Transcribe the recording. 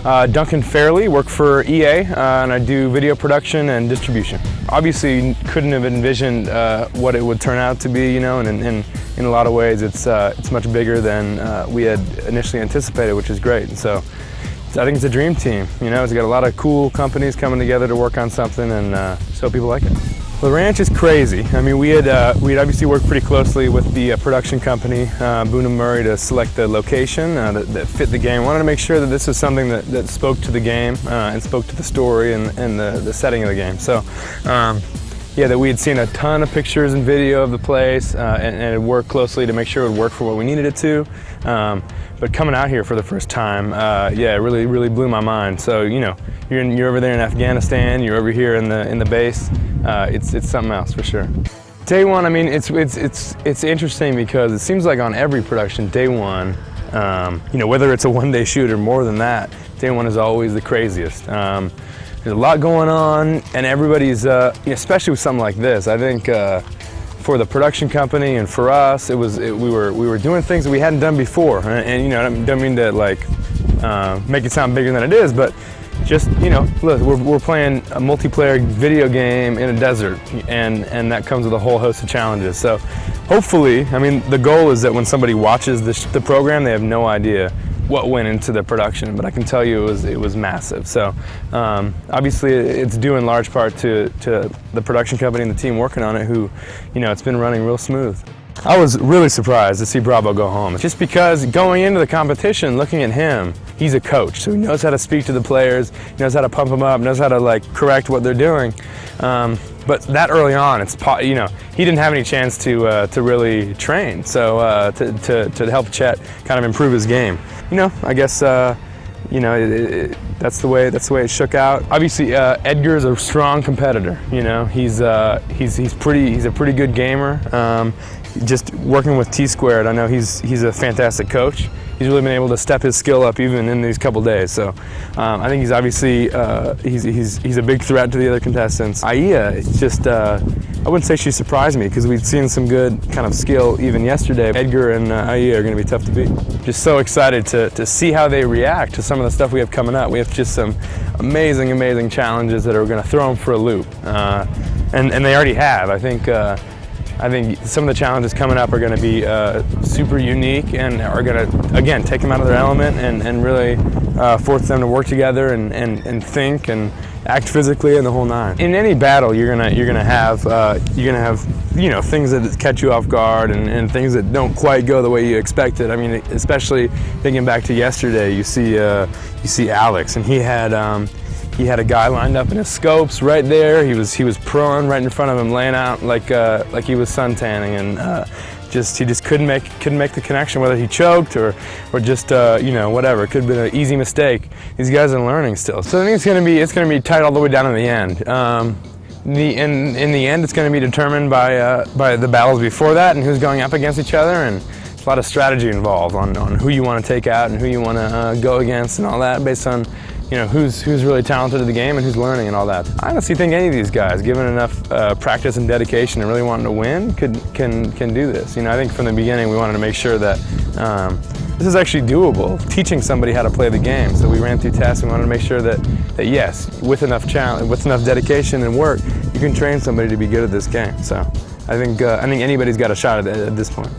Duncan Fairley, work for EA, and I do video production and distribution. Obviously, couldn't have envisioned what it would turn out to be, you know, and in a lot of ways, it's much bigger than we had initially anticipated, which is great. And so, I think it's a dream team. You know, it's got a lot of cool companies coming together to work on something, and so people like it. The ranch is crazy. I mean, we'd obviously worked pretty closely with the production company, Boone & Murray, to select the location that fit the game. Wanted to make sure that this was something that spoke to the game and spoke to the story and the setting of the game. So, yeah, that we had seen a ton of pictures and video of the place and it worked closely to make sure it would work for what we needed it to. But coming out here for the first time, yeah, it really blew my mind. So, you know, you're over there in Afghanistan, you're over here in the base. It's something else for sure. Day one, I mean, it's interesting because it seems like on every production, day one, you know, whether it's a one-day shoot or more than that, day one is always the craziest. There's a lot going on, and everybody's, especially with something like this, I think for the production company and for us, we were doing things that we hadn't done before. And you know, I don't mean to like make it sound bigger than it is, but just, you know, look, we're playing a multiplayer video game in a desert, and that comes with a whole host of challenges. So hopefully, I mean, the goal is that when somebody watches the program, they have no idea what went into the production, but I can tell you it was massive. So obviously it's due in large part to the production company and the team working on it, who, you know, it's been running real smooth. I was really surprised to see Bravo go home, just because going into the competition, looking at him, he's a coach, so he knows how to speak to the players, he knows how to pump them up, knows how to like correct what they're doing. But that early on, you know, he didn't have any chance to really train, so to help Chet kind of improve his game. You know, I guess you know, that's the way it shook out. Obviously, Edgar's a strong competitor. You know, he's a pretty good gamer. Just working with T-Squared, I know he's a fantastic coach. He's really been able to step his skill up even in these couple days. So I think he's obviously he's a big threat to the other contestants. Aya, it's just I wouldn't say she surprised me, because we'd seen some good kind of skill even yesterday. Edgar and Aya are going to be tough to beat. Just so excited to see how they react to some of the stuff we have coming up. We have just some amazing challenges that are going to throw them for a loop, and they already have. I think some of the challenges coming up are going to be super unique and are going to, again, take them out of their element and really force them to work together and think and act physically and the whole nine. In any battle, you're gonna have you know, things that catch you off guard and things that don't quite go the way you expected. I mean, especially thinking back to yesterday, you see Alex, and he had a guy lined up in his scopes right there. He was prone right in front of him, laying out like he was suntanning, and he just couldn't make the connection, whether he choked or just you know, whatever. It could have been an easy mistake. These guys are learning still, so I think it's gonna be tight all the way down to the end. In the end, it's going to be determined by the battles before that and who's going up against each other, and there's a lot of strategy involved on who you want to take out and who you want to go against and all that, based on, you know, who's really talented at the game and who's learning and all that. I honestly think any of these guys, given enough practice and dedication and really wanting to win, can do this. You know, I think from the beginning we wanted to make sure that this is actually doable, teaching somebody how to play the game. So we ran through tests. We wanted to make sure that yes, with enough challenge, with enough dedication and work, you can train somebody to be good at this game. So I think anybody's got a shot at this point.